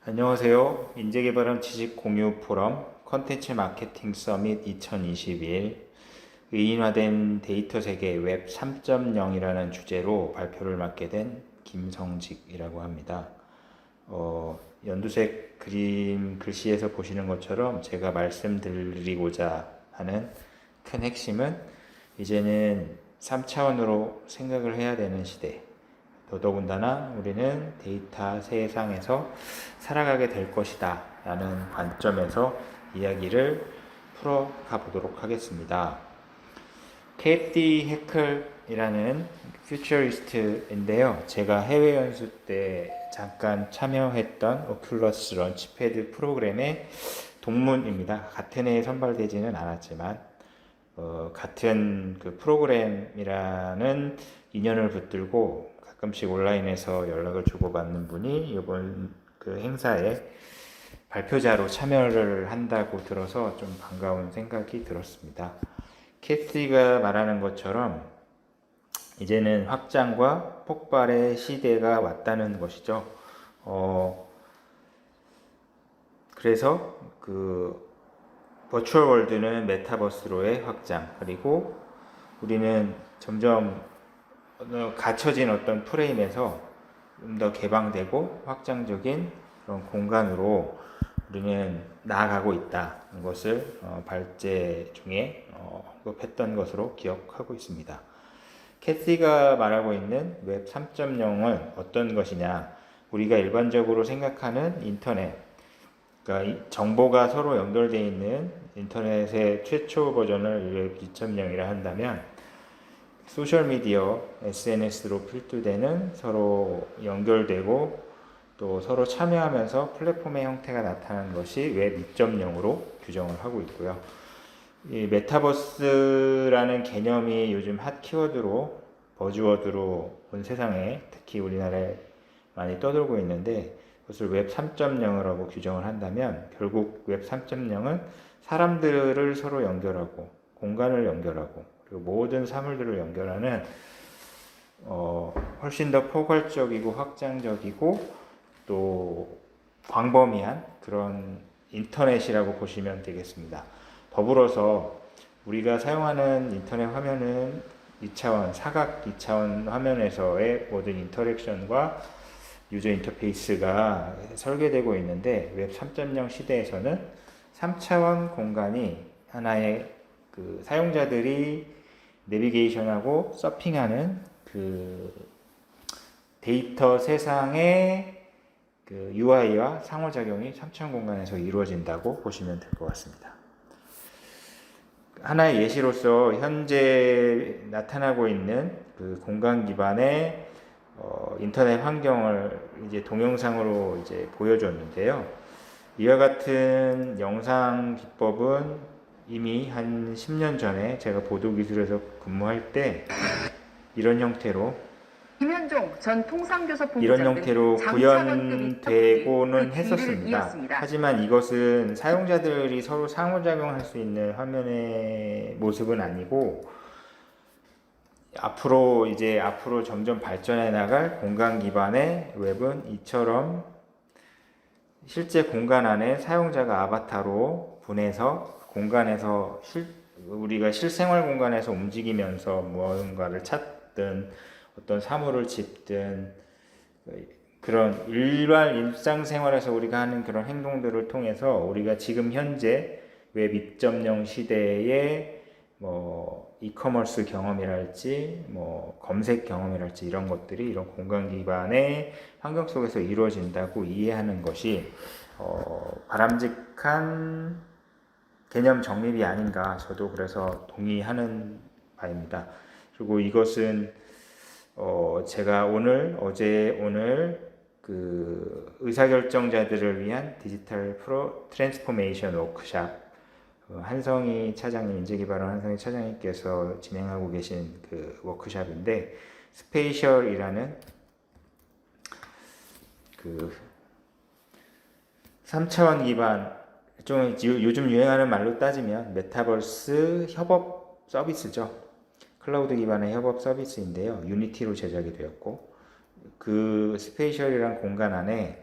안녕하세요. 인재개발원 지식공유 포럼 컨텐츠 마케팅 서밋 2021 의인화된 데이터 세계 웹 3.0이라는 주제로 발표를 맡게 된 김성직이라고 합니다. 연두색 그림 글씨에서 보시는 것처럼 제가 말씀드리고자 하는 큰 핵심은 이제는 3차원으로 생각을 해야 되는 시대, 더더군다나 우리는 데이터 세상에서 살아가게 될 것이다 라는 관점에서 이야기를 풀어가 보도록 하겠습니다. 케이티 해클이라는 퓨처리스트인데요. 제가 해외 연수 때 잠깐 참여했던 오큘러스 런치패드 프로그램의 동문입니다. 같은 해에 선발되지는 않았지만 같은 그 프로그램이라는 인연을 붙들고 가끔씩 온라인에서 연락을 주고받는 분이 이번 그 행사에 발표자로 참여를 한다고 들어서 좀 반가운 생각이 들었습니다. 캐시가 말하는 것처럼 이제는 확장과 폭발의 시대가 왔다는 것이죠. 그래서 그 버추얼 월드는 메타버스로의 확장, 그리고 우리는 점점 갇혀진 어떤 프레임에서 좀 더 개방되고 확장적인 그런 공간으로 우리는 나아가고 있다는 것을 발제 중에 언급했던 것으로 기억하고 있습니다. 캐시가 말하고 있는 웹 3.0은 어떤 것이냐? 우리가 일반적으로 생각하는 인터넷, 그러니까 정보가 서로 연결되어 있는 인터넷의 최초 버전을 웹 2.0이라 한다면 소셜미디어, SNS로 필두되는 서로 연결되고 또 서로 참여하면서 플랫폼의 형태가 나타나는 것이 웹 2.0으로 규정을 하고 있고요. 이 메타버스라는 개념이 요즘 핫 키워드로, 버즈워드로 온 세상에 특히 우리나라에 많이 떠돌고 있는데, 그것을 웹 3.0이라고 규정을 한다면 결국 웹 3.0은 사람들을 서로 연결하고 공간을 연결하고 그리고 모든 사물들을 연결하는 훨씬 더 포괄적이고 확장적이고 또 광범위한 그런 인터넷이라고 보시면 되겠습니다. 더불어서 우리가 사용하는 인터넷 화면은 2차원, 사각 2차원 화면에서의 모든 인터랙션과 유저 인터페이스가 설계되고 있는데 웹 3.0 시대에서는 3차원 공간이 하나의 그 사용자들이 내비게이션하고 서핑하는 그 데이터 세상의 그 UI와 상호작용이 3차원 공간에서 이루어진다고 보시면 될 것 같습니다. 하나의 예시로서 현재 나타나고 있는 그 공간 기반의 인터넷 환경을 이제 동영상으로 이제 보여줬는데요. 이와 같은 영상 기법은 이미 한 10년 전에 제가 보도기술에서 근무할 때 이런 형태로 김현종 전 통상교섭본부장 이런 형태로 구현되고는 했었습니다. 하지만 이것은 사용자들이 서로 상호작용할 수 있는 화면의 모습은 아니고 앞으로 점점 발전해 나갈 공간 기반의 웹은 이처럼 실제 공간 안에 사용자가 아바타로 분해서 공간에서 우리가 실생활 공간에서 움직이면서 무언가를 찾든 어떤 사물을 집든 그런 일상생활에서 우리가 하는 그런 행동들을 통해서 우리가 지금 현재 웹 2.0 시대의 이커머스 경험이랄지 검색 경험이랄지 이런 것들이 이런 공간 기반의 환경 속에서 이루어진다고 이해하는 것이 바람직한 개념 정립이 아닌가, 저도 그래서 동의하는 바입니다. 그리고 이것은 제가 오늘 그 의사결정자들을 위한 디지털 트랜스포메이션 워크샵 한성희 차장님, 인재개발원 한성희 차장님께서 진행하고 계신 그 워크샵인데, 스페이셜이라는 그 3차원 기반, 좀 요즘 유행하는 말로 따지면 메타버스 협업 서비스죠. 클라우드 기반의 협업 서비스인데요. 유니티로 제작이 되었고, 그 스페이셜이란 공간 안에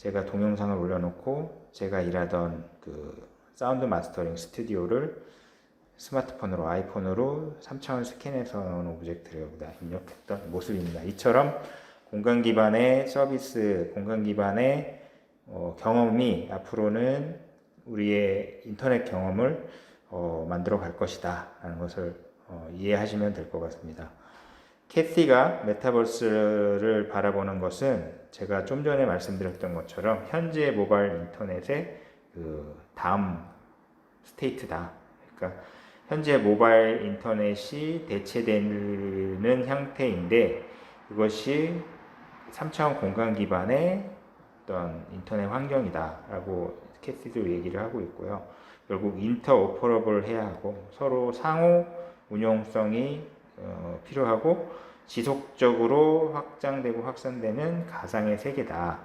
제가 동영상을 올려놓고 제가 일하던 그 사운드 마스터링 스튜디오를 스마트폰으로 아이폰으로 3차원 스캔해서 넣은 오브젝트를 여기다 입력했던 모습입니다. 이처럼 공간 기반의 서비스, 공간 기반의 경험이 앞으로는 우리의 인터넷 경험을 만들어 갈 것이다 라는 것을 이해하시면 될 것 같습니다. 캐시가 메타버스를 바라보는 것은 제가 좀 전에 말씀드렸던 것처럼 현재 모바일 인터넷의 그 다음 스테이트다. 그러니까 현재 모바일 인터넷이 대체되는 형태인데 그것이 3차원 공간 기반의 어떤 인터넷 환경이다라고 캐시도 얘기를 하고 있고요. 결국 인터오퍼러블 해야 하고 서로 상호 운용성이 필요하고 지속적으로 확장되고 확산되는 가상의 세계다.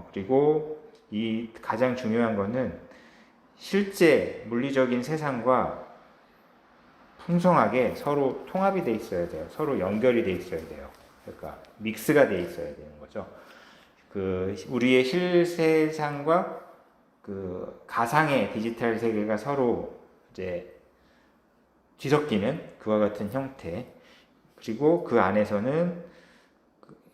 그리고 이 가장 중요한 것은 실제 물리적인 세상과 풍성하게 서로 통합이 돼 있어야 돼요. 서로 연결이 돼 있어야 돼요. 그러니까 믹스가 돼 있어야 되는 거죠. 그 우리의 실세상과 그 가상의 디지털 세계가 서로 이제 뒤섞이는 그와 같은 형태, 그리고 그 안에서는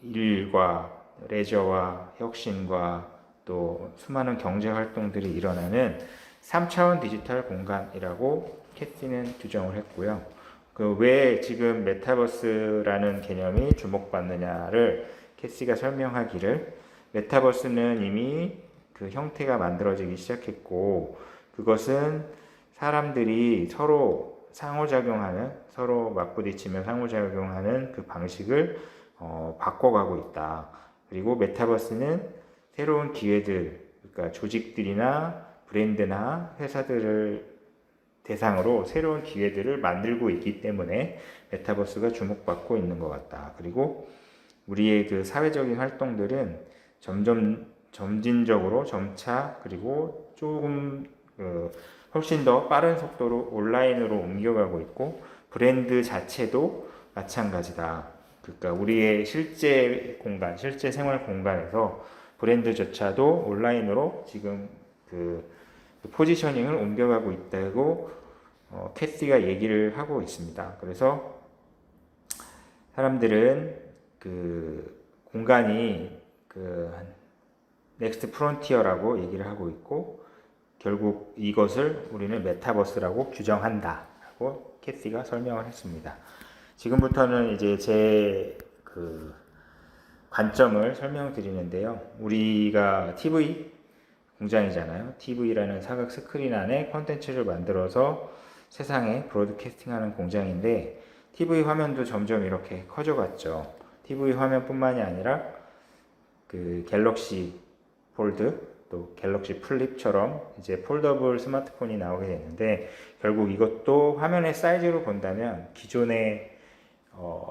일과 레저와 혁신과 또 수많은 경제 활동들이 일어나는 3차원 디지털 공간이라고 캐시는 규정을 했고요. 그 왜 지금 메타버스라는 개념이 주목받느냐를 캐시가 설명하기를, 메타버스는 이미 그 형태가 만들어지기 시작했고 그것은 사람들이 서로 상호작용하는, 서로 맞부딪히며 상호작용하는 그 방식을 바꿔가고 있다. 그리고 메타버스는 새로운 기회들, 그러니까 조직들이나 브랜드나 회사들을 대상으로 새로운 기회들을 만들고 있기 때문에 메타버스가 주목받고 있는 것 같다. 그리고 우리의 그 사회적인 활동들은 점진적으로 점차 그리고 조금 훨씬 더 빠른 속도로 온라인으로 옮겨가고 있고 브랜드 자체도 마찬가지다. 그러니까 우리의 실제 공간, 실제 생활 공간에서 브랜드조차도 온라인으로 지금 그 포지셔닝을 옮겨가고 있다고 캐시가 얘기를 하고 있습니다. 그래서 사람들은 그 공간이 그 넥스트 프론티어라고 얘기를 하고 있고 결국 이것을 우리는 메타버스라고 규정한다라고 캐시가 설명을 했습니다. 지금부터는 이제 제 그 관점을 설명드리는데요. 우리가 TV 공장이잖아요. TV라는 사각 스크린 안에 콘텐츠를 만들어서 세상에 브로드캐스팅하는 공장인데 TV 화면도 점점 이렇게 커져갔죠. TV 화면뿐만이 아니라 그 갤럭시 폴드 또 갤럭시 플립처럼 이제 폴더블 스마트폰이 나오게 되는데 결국 이것도 화면의 사이즈로 본다면 기존의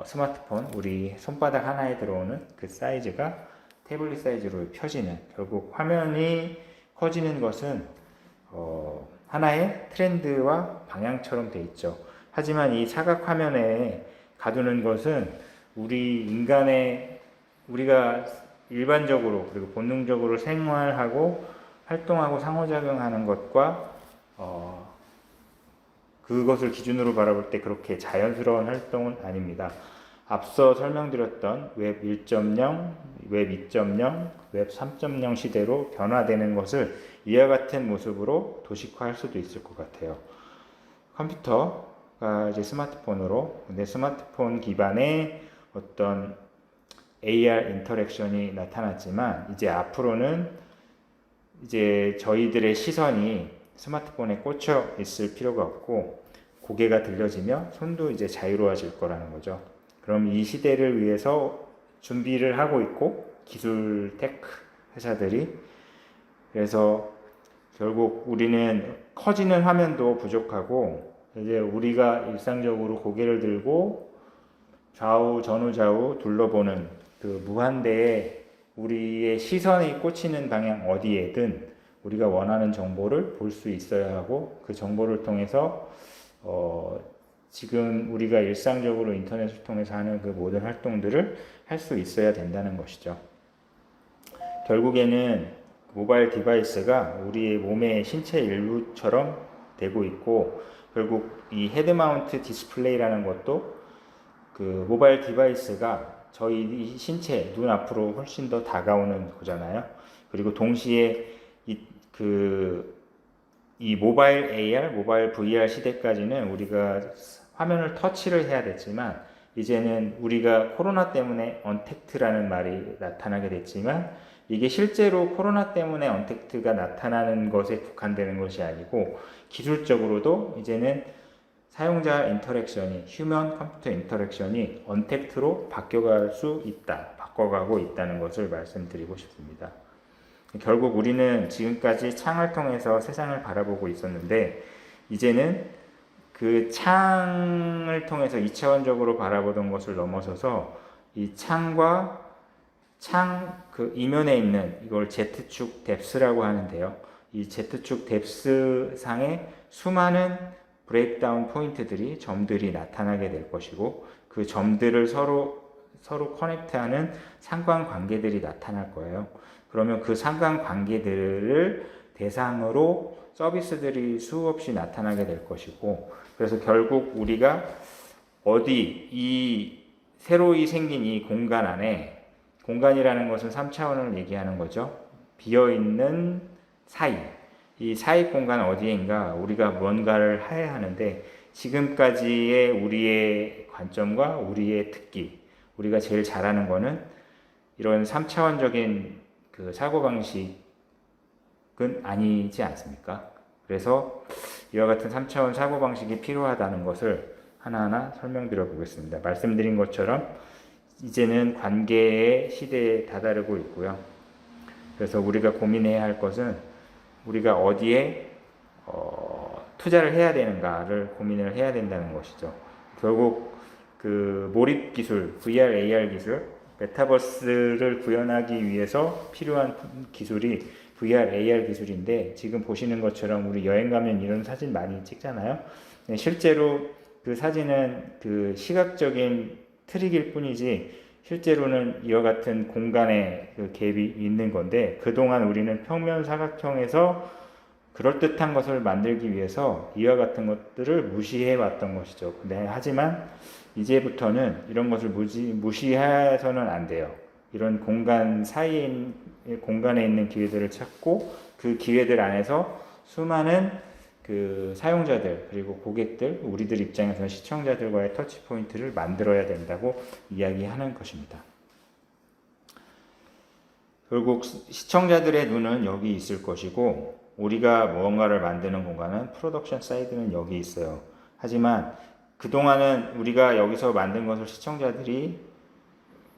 스마트폰 우리 손바닥 하나에 들어오는 그 사이즈가 태블릿 사이즈로 펴지는, 결국 화면이 커지는 것은 하나의 트렌드와 방향처럼 돼 있죠. 하지만 이 사각 화면에 가두는 것은 우리가 일반적으로 그리고 본능적으로 생활하고 활동하고 상호작용하는 것과 그것을 기준으로 바라볼 때 그렇게 자연스러운 활동은 아닙니다. 앞서 설명드렸던 웹 1.0, 웹 2.0, 웹 3.0 시대로 변화되는 것을 이와 같은 모습으로 도식화할 수도 있을 것 같아요. 컴퓨터가 이제 스마트폰으로, 근데 스마트폰 기반의 어떤 AR 인터랙션이 나타났지만 이제 앞으로는 이제 저희들의 시선이 스마트폰에 꽂혀 있을 필요가 없고 고개가 들려지며 손도 이제 자유로워질 거라는 거죠. 그럼 이 시대를 위해서 준비를 하고 있고 기술 테크 회사들이, 그래서 결국 우리는 커지는 화면도 부족하고 이제 우리가 일상적으로 고개를 들고 좌우 전후 좌우 둘러보는 그 무한대의 우리의 시선이 꽂히는 방향 어디에든 우리가 원하는 정보를 볼 수 있어야 하고 그 정보를 통해서 지금 우리가 일상적으로 인터넷을 통해서 하는 그 모든 활동들을 할 수 있어야 된다는 것이죠. 결국에는 모바일 디바이스가 우리의 몸의 신체 일부처럼 되고 있고, 결국 이 헤드 마운트 디스플레이라는 것도 그 모바일 디바이스가 저희 신체 눈 앞으로 훨씬 더 다가오는 거잖아요. 그리고 동시에 이 모바일 AR, 모바일 VR 시대까지는 우리가 화면을 터치를 해야 됐지만, 이제는 우리가 코로나 때문에 언택트라는 말이 나타나게 됐지만, 이게 실제로 코로나 때문에 언택트가 나타나는 것에 국한되는 것이 아니고, 기술적으로도 이제는 사용자 인터랙션이, 휴먼 컴퓨터 인터랙션이 언택트로 바꿔가고 있다는 것을 말씀드리고 싶습니다. 결국 우리는 지금까지 창을 통해서 세상을 바라보고 있었는데, 이제는 그 창을 통해서 2차원적으로 바라보던 것을 넘어서서 이 창과 창 그 이면에 있는 이걸 Z축 뎁스라고 하는데요. 이 Z축 뎁스 상에 수많은 브레이크다운 포인트들이, 점들이 나타나게 될 것이고, 그 점들을 서로 커넥트하는 상관관계들이 나타날 거예요. 그러면 그 상관관계들을 대상으로 서비스들이 수없이 나타나게 될 것이고, 그래서 결국 우리가 이 새로이 생긴 이 공간 안에, 공간이라는 것은 3차원을 얘기하는 거죠. 비어있는 사이, 이 사이 공간 어디인가 우리가 뭔가를 해야 하는데, 지금까지의 우리의 관점과 우리의 특기, 우리가 제일 잘하는 거는 이런 3차원적인 그 사고방식은 아니지 않습니까? 그래서 이와 같은 3차원 사고방식이 필요하다는 것을 하나하나 설명드려 보겠습니다. 말씀드린 것처럼 이제는 관계의 시대에 다다르고 있고요. 그래서 우리가 고민해야 할 것은 우리가 어디에 투자를 해야 되는가를 고민을 해야 된다는 것이죠. 결국 그 몰입 기술, VR, AR 기술, 메타버스를 구현하기 위해서 필요한 기술이 VR, AR 기술인데, 지금 보시는 것처럼 우리 여행 가면 이런 사진 많이 찍잖아요. 실제로 그 사진은 그 시각적인 트릭일 뿐이지, 실제로는 이와 같은 공간에 그 갭이 있는 건데, 그동안 우리는 평면 사각형에서 그럴듯한 것을 만들기 위해서 이와 같은 것들을 무시해 왔던 것이죠. 하지만 이제부터는 이런 것을 무시해서는 안 돼요. 이런 공간 공간에 있는 기회들을 찾고, 그 기회들 안에서 수많은 그 사용자들, 그리고 고객들, 우리들 입장에서는 시청자들과의 터치 포인트를 만들어야 된다고 이야기하는 것입니다. 결국 시청자들의 눈은 여기 있을 것이고, 우리가 무언가를 만드는 공간은 프로덕션 사이드는 여기 있어요. 하지만 그동안은 우리가 여기서 만든 것을 시청자들이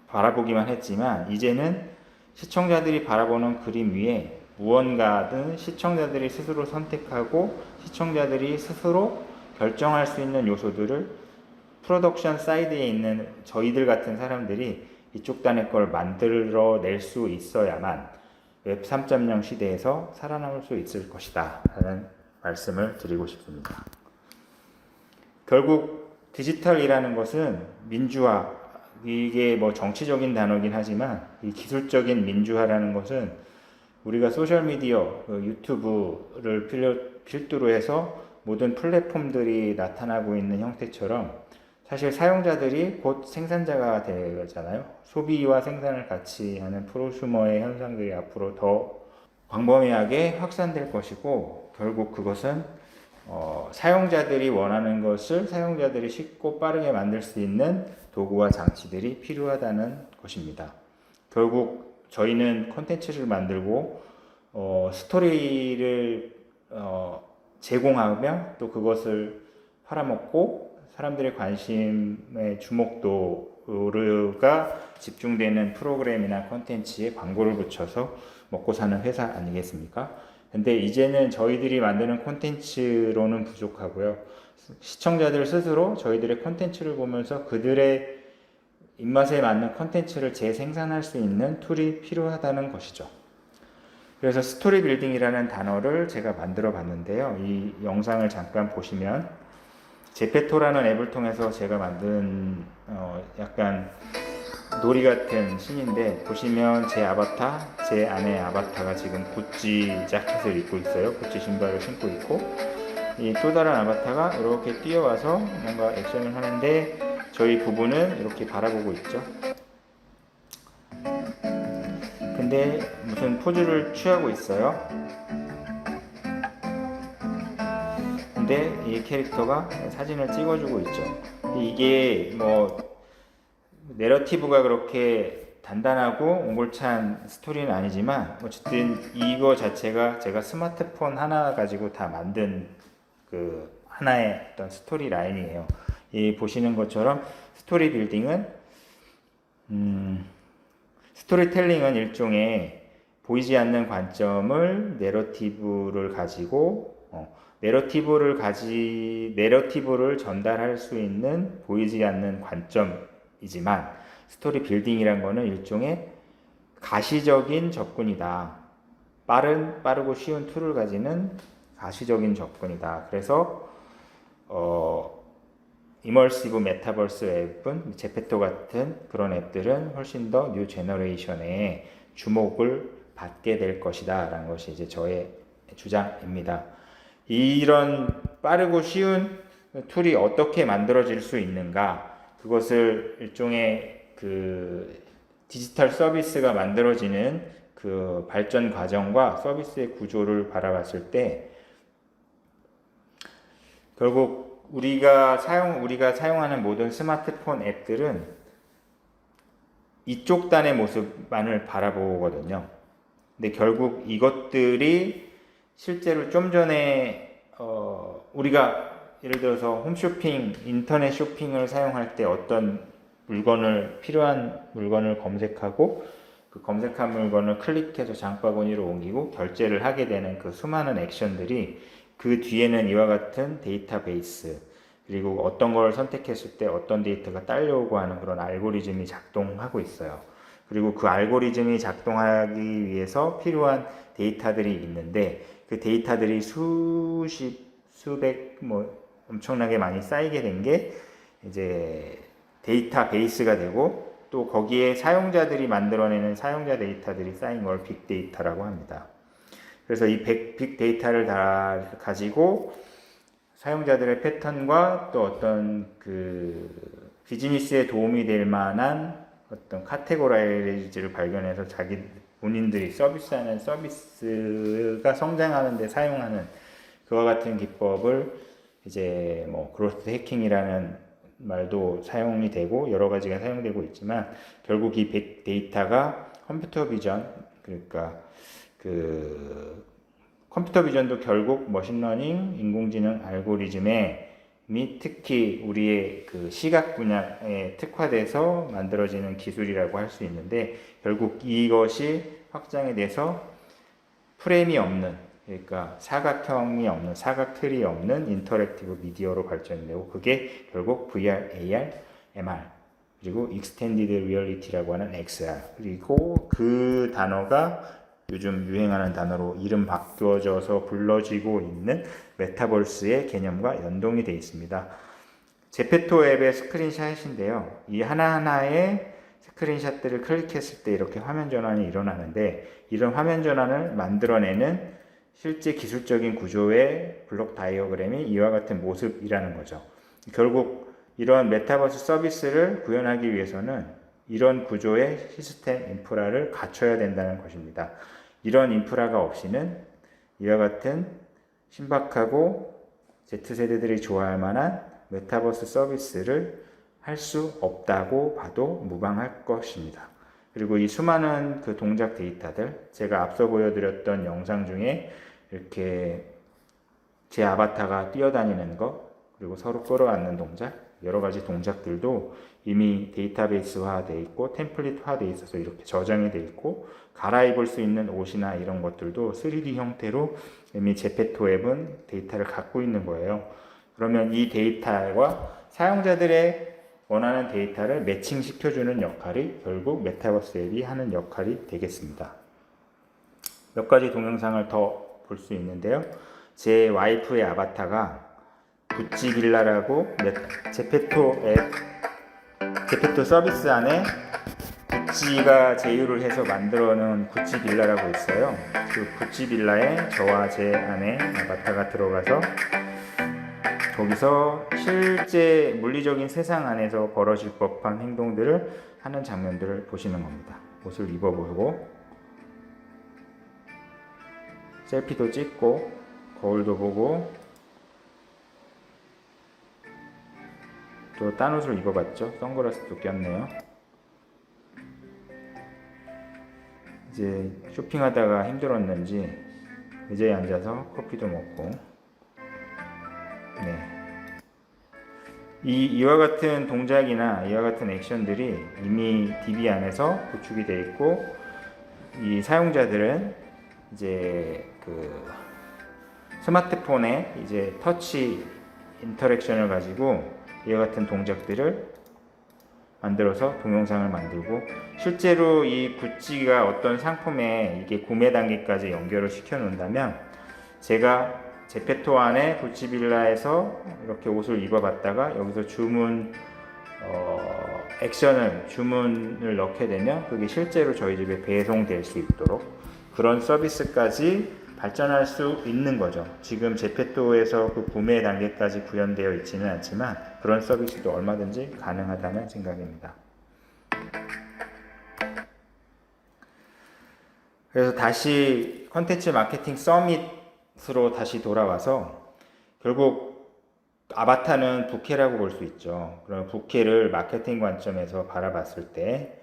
바라보기만 했지만, 이제는 시청자들이 바라보는 그림 위에 무언가든 시청자들이 스스로 선택하고 시청자들이 스스로 결정할 수 있는 요소들을 프로덕션 사이드에 있는 저희들 같은 사람들이 이쪽 단의 걸 만들어낼 수 있어야만 웹 3.0 시대에서 살아남을 수 있을 것이다 라는 말씀을 드리고 싶습니다. 결국 디지털이라는 것은 민주화, 이게 뭐 정치적인 단어긴 하지만, 이 기술적인 민주화라는 것은 우리가 소셜미디어, 유튜브를 필두로 해서 모든 플랫폼들이 나타나고 있는 형태처럼, 사실 사용자들이 곧 생산자가 되잖아요. 소비와 생산을 같이 하는 프로슈머의 현상들이 앞으로 더 광범위하게 확산될 것이고, 결국 그것은 사용자들이 원하는 것을 사용자들이 쉽고 빠르게 만들 수 있는 도구와 장치들이 필요하다는 것입니다. 결국 저희는 콘텐츠를 만들고 스토리를 제공하며, 또 그것을 팔아먹고 사람들의 관심의 주목도가 집중되는 프로그램이나 콘텐츠에 광고를 붙여서 먹고 사는 회사 아니겠습니까? 근데 이제는 저희들이 만드는 콘텐츠로는 부족하고요. 시청자들 스스로 저희들의 콘텐츠를 보면서 그들의 입맛에 맞는 콘텐츠를 재생산할 수 있는 툴이 필요하다는 것이죠. 그래서 스토리 빌딩이라는 단어를 제가 만들어 봤는데요. 이 영상을 잠깐 보시면 제페토라는 앱을 통해서 제가 만든 약간 놀이 같은 신인데 보시면 제 아내 아바타가 지금 구찌 자켓을 입고 있어요. 구찌 신발을 신고 있고 이 또 다른 아바타가 이렇게 뛰어와서 뭔가 액션을 하는데 저희 부부는 이렇게 바라보고 있죠. 근데 무슨 포즈를 취하고 있어요. 근데 이 캐릭터가 사진을 찍어주고 있죠. 이게 뭐 내러티브가 그렇게 단단하고 옹골찬 스토리는 아니지만 어쨌든 이거 자체가 제가 스마트폰 하나 가지고 다 만든 그 하나의 어떤 스토리 라인이에요. 이 보시는 것처럼 스토리 빌딩은 스토리텔링은 일종의 보이지 않는 관점을 내러티브를 가지고 내러티브를 전달할 수 있는 보이지 않는 관점이지만 스토리 빌딩이란 거는 일종의 가시적인 접근이다. 빠르고 쉬운 툴을 가지는 가시적인 접근이다. 그래서 이머시브 메타버스 앱은 제페토 같은 그런 앱들은 훨씬 더 뉴 제너레이션에 주목을 받게 될 것이다 라는 것이 이제 저의 주장입니다. 이런 빠르고 쉬운 툴이 어떻게 만들어질 수 있는가, 그것을 일종의 그 디지털 서비스가 만들어지는 그 발전 과정과 서비스의 구조를 바라봤을 때 결국 우리가 사용하는 모든 스마트폰 앱들은 이쪽 단의 모습만을 바라보거든요. 근데 결국 이것들이 실제로 좀 전에 우리가 예를 들어서 홈쇼핑, 인터넷 쇼핑을 사용할 때 어떤 필요한 물건을 검색하고 그 검색한 물건을 클릭해서 장바구니로 옮기고 결제를 하게 되는 그 수많은 액션들이 그 뒤에는 이와 같은 데이터베이스, 그리고 어떤 걸 선택했을 때 어떤 데이터가 딸려오고 하는 그런 알고리즘이 작동하고 있어요. 그리고 그 알고리즘이 작동하기 위해서 필요한 데이터들이 있는데 그 데이터들이 수백 엄청나게 많이 쌓이게 된 게 이제 데이터베이스가 되고 또 거기에 사용자들이 만들어내는 사용자 데이터들이 쌓인 걸 빅데이터라고 합니다. 그래서 이 빅데이터를 다 가지고 사용자들의 패턴과 또 어떤 그 비즈니스에 도움이 될 만한 어떤 카테고라이즈를 발견해서 본인들이 서비스하는 서비스가 성장하는 데 사용하는 그와 같은 기법을 이제 그로스 해킹이라는 말도 사용이 되고 여러 가지가 사용되고 있지만 결국 이 빅데이터가 컴퓨터 비전, 그러니까 그 컴퓨터 비전도 결국 머신러닝, 인공지능 알고리즘에 특히 우리의 그 시각 분야에 특화돼서 만들어지는 기술이라고 할 수 있는데 결국 이것이 확장이 돼서 프레임이 없는, 그러니까 사각형이 없는, 사각틀이 없는 인터랙티브 미디어로 발전되고 그게 결국 VR, AR, MR 그리고 익스텐디드 리얼리티라고 하는 XR, 그리고 그 단어가 요즘 유행하는 단어로 이름 바뀌어져서 불러지고 있는 메타버스의 개념과 연동이 되어 있습니다. 제페토 앱의 스크린샷인데요. 이 하나하나의 스크린샷들을 클릭했을 때 이렇게 화면 전환이 일어나는데 이런 화면 전환을 만들어내는 실제 기술적인 구조의 블록 다이어그램이 이와 같은 모습이라는 거죠. 결국 이런 메타버스 서비스를 구현하기 위해서는 이런 구조의 시스템 인프라를 갖춰야 된다는 것입니다. 이런 인프라가 없이는 이와 같은 신박하고 Z세대들이 좋아할 만한 메타버스 서비스를 할 수 없다고 봐도 무방할 것입니다. 그리고 이 수많은 그 동작 데이터들, 제가 앞서 보여드렸던 영상 중에 이렇게 제 아바타가 뛰어다니는 것, 그리고 서로 끌어안는 동작, 여러 가지 동작들도 이미 데이터베이스화 되어 있고 템플릿화 되어 있어서 이렇게 저장이 되어 있고 갈아입을 수 있는 옷이나 이런 것들도 3D 형태로 이미 제페토 앱은 데이터를 갖고 있는 거예요. 그러면 이 데이터와 사용자들의 원하는 데이터를 매칭시켜주는 역할이 결국 메타버스 앱이 하는 역할이 되겠습니다. 몇 가지 동영상을 더 볼 수 있는데요. 제 와이프의 아바타가 구찌빌라라고 제페토 서비스 안에 구찌가 제휴를 해서 만들어 놓은 구찌 빌라라고 있어요. 그 구찌 빌라에 저와 제 아내 아바타가 들어가서 거기서 실제 물리적인 세상 안에서 벌어질 법한 행동들을 하는 장면들을 보시는 겁니다. 옷을 입어보고 셀피도 찍고 거울도 보고 또 딴 옷을 입어봤죠. 선글라스도 꼈네요. 이제 쇼핑하다가 힘들었는지 의자에 앉아서 커피도 먹고 이와 같은 동작이나 이와 같은 액션들이 이미 DB 안에서 구축이 되어 있고 이 사용자들은 이제 그 스마트폰에 이제 터치 인터랙션을 가지고 이와 같은 동작들을 만들어서 동영상을 만들고 실제로 이 구찌가 어떤 상품에 이게 구매 단계까지 연결을 시켜 놓는다면 제가 제페토 안에 구찌 빌라에서 이렇게 옷을 입어봤다가 여기서 주문을 넣게 되면 그게 실제로 저희 집에 배송될 수 있도록 그런 서비스까지 발전할 수 있는 거죠. 지금 제페토에서 그 구매 단계까지 구현되어 있지는 않지만 그런 서비스도 얼마든지 가능하다는 생각입니다. 그래서 다시 컨텐츠 마케팅 서밋으로 다시 돌아와서 결국 아바타는 부캐라고 볼 수 있죠. 그럼 부캐를 마케팅 관점에서 바라봤을 때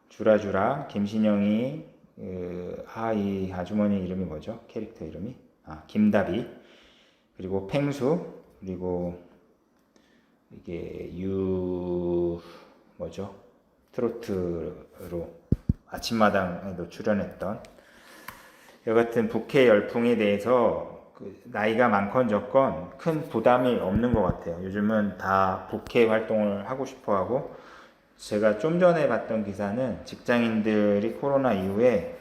주라주라 김신영이 이 아주머니 이름이 뭐죠? 캐릭터 이름이 김다비, 그리고 팽수, 그리고 이게 트로트로 아침마당에도 출연했던 여같은 부캐 열풍에 대해서 나이가 많건 적건 큰 부담이 없는 것 같아요. 요즘은 다 부캐 활동을 하고 싶어하고 제가 좀 전에 봤던 기사는 직장인들이 코로나 이후에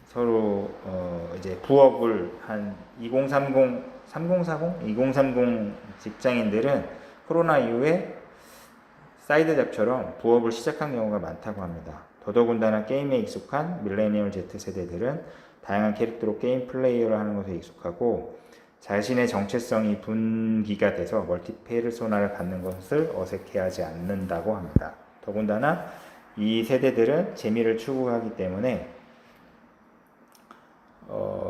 서로 이제 부업을 한 2030 직장인들은 코로나 이후에 사이드 잡처럼 부업을 시작한 경우가 많다고 합니다. 더더군다나 게임에 익숙한 밀레니얼 Z세대들은 다양한 캐릭터로 게임 플레이어를 하는 것에 익숙하고 자신의 정체성이 분기가 돼서 멀티 페르소나를 갖는 것을 어색해하지 않는다고 합니다. 더군다나 이 세대들은 재미를 추구하기 때문에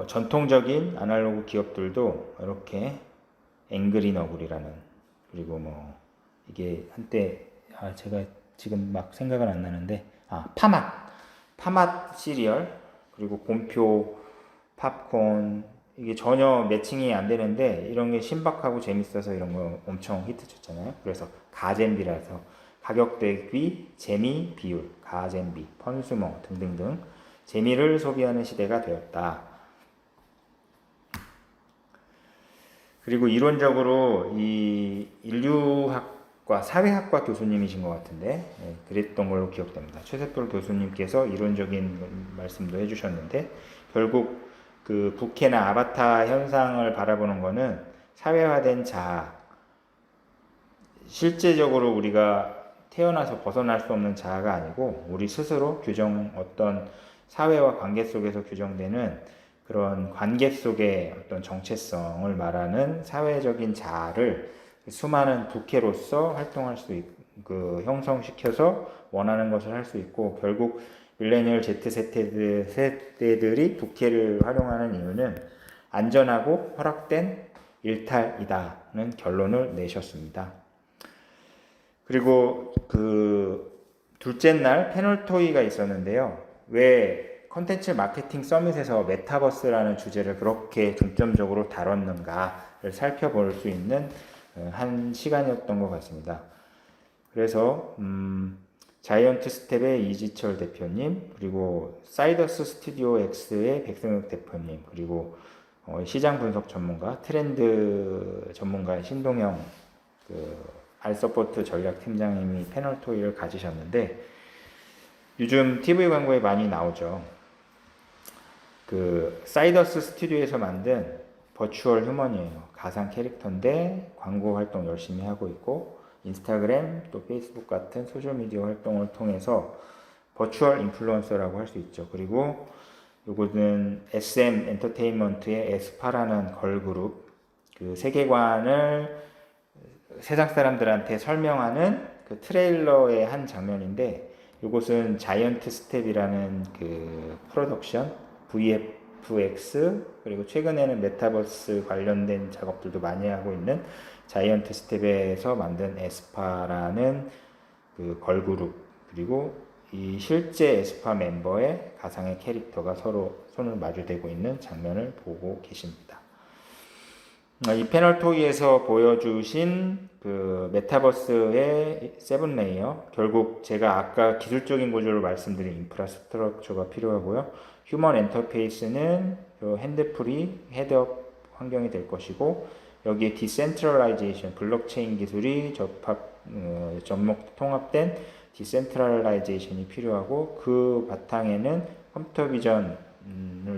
전통적인 아날로그 기업들도 이렇게 앵그리 너구리라는 그리고 이게 한때 제가 지금 막 생각은 안 나는데 파맛 시리얼 그리고 곰표 팝콘 이게 전혀 매칭이 안 되는데 이런 게 신박하고 재밌어서 이런 거 엄청 히트 쳤잖아요. 그래서 가잼비라서 가격 대비 재미 비율, 가잼비, 펀수머 등등등 재미를 소비하는 시대가 되었다. 그리고 이론적으로 이 인류학과 사회학과 교수님이신 것 같은데 그랬던 걸로 기억됩니다. 최세돌 교수님께서 이론적인 말씀도 해주셨는데 결국 그 부캐나 아바타 현상을 바라보는 거는 사회화된 자아, 실제적으로 우리가 태어나서 벗어날 수 없는 자아가 아니고 우리 스스로 어떤 사회와 관계 속에서 규정되는 그런 관계 속의 어떤 정체성을 말하는 사회적인 자아를 수많은 부캐로서 활동할 수 있고 형성시켜서 원하는 것을 할 수 있고 결국 밀레니얼 Z세대들이 부캐를 활용하는 이유는 안전하고 허락된 일탈이다는 결론을 내셨습니다. 그리고 그 둘째 날 패널 토의가 있었는데요. 왜 컨텐츠 마케팅 서밋에서 메타버스라는 주제를 그렇게 중점적으로 다뤘는가를 살펴볼 수 있는 한 시간이었던 것 같습니다. 그래서 자이언트 스텝의 이지철 대표님, 그리고 사이더스 스튜디오 X의 백승혁 대표님, 그리고 시장 분석 전문가, 트렌드 전문가의 신동영 알서포트 전략팀장님이 패널 토의를 가지셨는데 요즘 TV 광고에 많이 나오죠. 그 사이더스 스튜디오에서 만든 버추얼 휴먼이에요. 가상 캐릭터인데 광고 활동 열심히 하고 있고 인스타그램 또 페이스북 같은 소셜미디어 활동을 통해서 버추얼 인플루언서라고 할 수 있죠. 그리고 요거는 SM 엔터테인먼트의 에스파라는 걸그룹 그 세계관을 세상 사람들한테 설명하는 그 트레일러의 한 장면인데 요것은 자이언트 스텝이라는 그 프로덕션 VFX 그리고 최근에는 메타버스 관련된 작업들도 많이 하고 있는 자이언트 스텝에서 만든 에스파라는 그 걸그룹 그리고 이 실제 에스파 멤버의 가상의 캐릭터가 서로 손을 마주대고 있는 장면을 보고 계십니다. 이 패널 토이에서 보여주신 그 메타버스의 세븐 레이어 결국 제가 아까 기술적인 구조를 말씀드린 인프라스트럭처가 필요하고요. 휴먼 엔터페이스는 핸드프리 헤드업 환경이 될 것이고 여기에 디센트럴라이제이션 블록체인 기술이 접목 통합된 디센트럴라이제이션이 필요하고 그 바탕에는 컴퓨터 비전을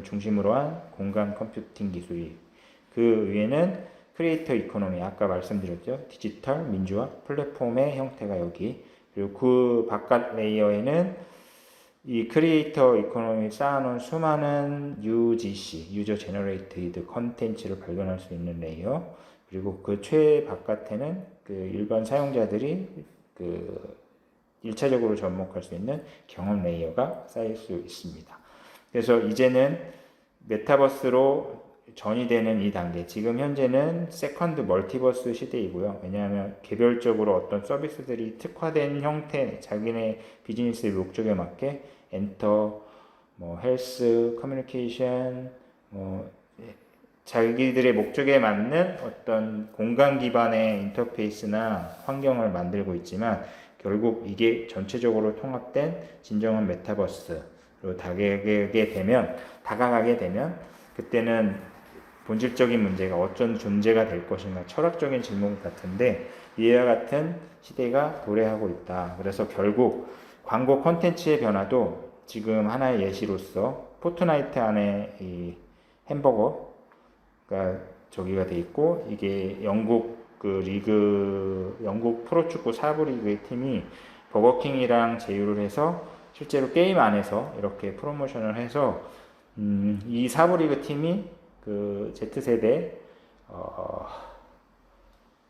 중심으로 한 공간 컴퓨팅 기술이 그 위에는 크리에이터 이코노미 아까 말씀드렸죠. 디지털 민주화 플랫폼의 형태가 여기 그리고 그 바깥 레이어에는 이 크리에이터 이코노미 쌓아놓은 수많은 UGC 유저 제너레이티드 컨텐츠를 발견할 수 있는 레이어 그리고 그 최바깥에는 그 일반 사용자들이 그 1차적으로 접목할 수 있는 경험 레이어가 쌓일 수 있습니다. 그래서 이제는 메타버스로 전이되는 이 단계, 지금 현재는 세컨드 멀티버스 시대이고요. 왜냐하면 개별적으로 어떤 서비스들이 특화된 형태, 자기네 비즈니스의 목적에 맞게 엔터, 헬스, 커뮤니케이션, 자기들의 목적에 맞는 어떤 공간 기반의 인터페이스나 환경을 만들고 있지만 결국 이게 전체적으로 통합된 진정한 메타버스로 다가가게 되면 그때는 본질적인 문제가 어떤 존재가 될 것인가 철학적인 질문 같은데 이와 같은 시대가 도래하고 있다. 그래서 결국 광고 콘텐츠의 변화도 지금 하나의 예시로서 포트나이트 안에 이 햄버거가 저기가 돼 있고 이게 영국 영국 프로축구 4부 리그의 팀이 버거킹이랑 제휴를 해서 실제로 게임 안에서 이렇게 프로모션을 해서 이 4부 리그 팀이 그 Z세대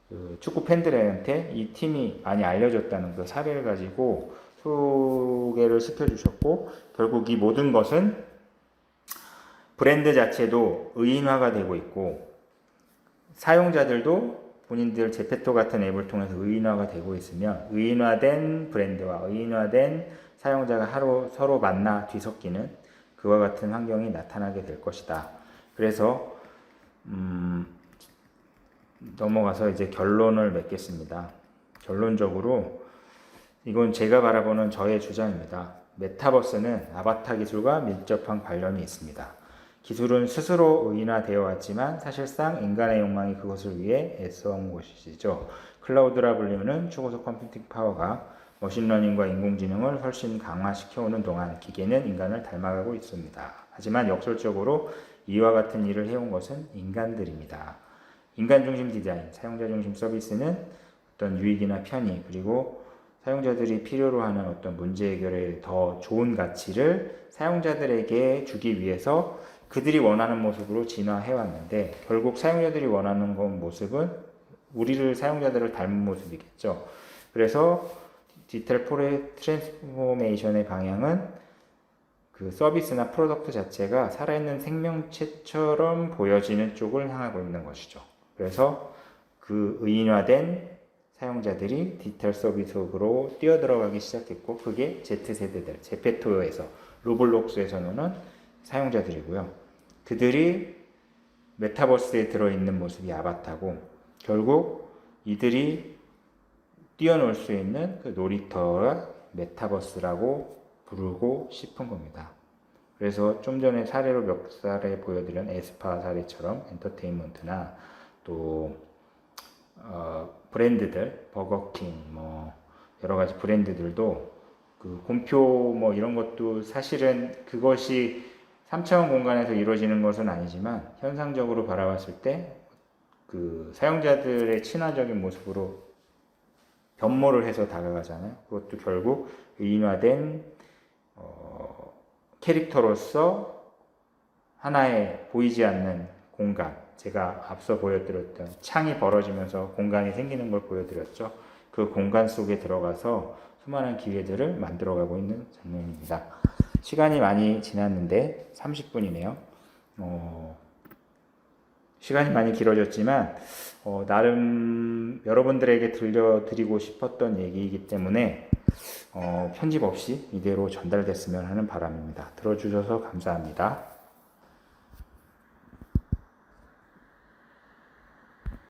그 축구 팬들한테 이 팀이 많이 알려졌다는 그 사례를 가지고 소개를 시켜주셨고 결국 이 모든 것은 브랜드 자체도 의인화가 되고 있고 사용자들도 본인들 제페토 같은 앱을 통해서 의인화가 되고 있으면 의인화된 브랜드와 의인화된 사용자가 서로 만나 뒤섞이는 그와 같은 환경이 나타나게 될 것이다. 그래서 넘어가서 이제 결론을 맺겠습니다. 결론적으로 이건 제가 바라보는 저의 주장입니다. 메타버스는 아바타 기술과 밀접한 관련이 있습니다. 기술은 스스로 의인화되어 왔지만 사실상 인간의 욕망이 그것을 위해 애써온 것이죠. 클라우드라 불리는 초고속 컴퓨팅 파워가 머신러닝과 인공지능을 훨씬 강화시켜오는 동안 기계는 인간을 닮아가고 있습니다. 하지만 역설적으로 이와 같은 일을 해온 것은 인간들입니다. 인간 중심 디자인, 사용자 중심 서비스는 어떤 유익이나 편의, 그리고 사용자들이 필요로 하는 어떤 문제 해결에 더 좋은 가치를 사용자들에게 주기 위해서 그들이 원하는 모습으로 진화해 왔는데 결국 사용자들이 원하는 모습은 우리를 사용자들을 닮은 모습이겠죠. 그래서 디지털 트랜스포메이션의 방향은 그 서비스나 프로덕트 자체가 살아있는 생명체처럼 보여지는 쪽을 향하고 있는 것이죠. 그래서 그 의인화된 사용자들이 디지털 서비스로 뛰어들어가기 시작했고 그게 Z세대들, 제페토에서 로블록스에서 노는 사용자들이고요. 그들이 메타버스에 들어있는 모습이 아바타고 결국 이들이 뛰어놀 수 있는 그 놀이터가 메타버스라고 부르고 싶은 겁니다. 그래서 좀 전에 사례로 몇 사례 보여드린 에스파 사례처럼 엔터테인먼트나 또 브랜드들 버거킹 여러 가지 브랜드들도 그 곰표 이런 것도 사실은 그것이 3차원 공간에서 이루어지는 것은 아니지만 현상적으로 바라봤을 때 그 사용자들의 친화적인 모습으로 변모를 해서 다가가잖아요. 그것도 결국 의인화된 캐릭터로서 하나의 보이지 않는 공간, 제가 앞서 보여드렸던 창이 벌어지면서 공간이 생기는 걸 보여드렸죠. 그 공간 속에 들어가서 수많은 기회들을 만들어가고 있는 장면입니다. 시간이 많이 지났는데 30분이네요. 시간이 많이 길어졌지만 나름 여러분들에게 들려드리고 싶었던 얘기이기 때문에 편집 없이 이대로 전달됐으면 하는 바람입니다. 들어주셔서 감사합니다.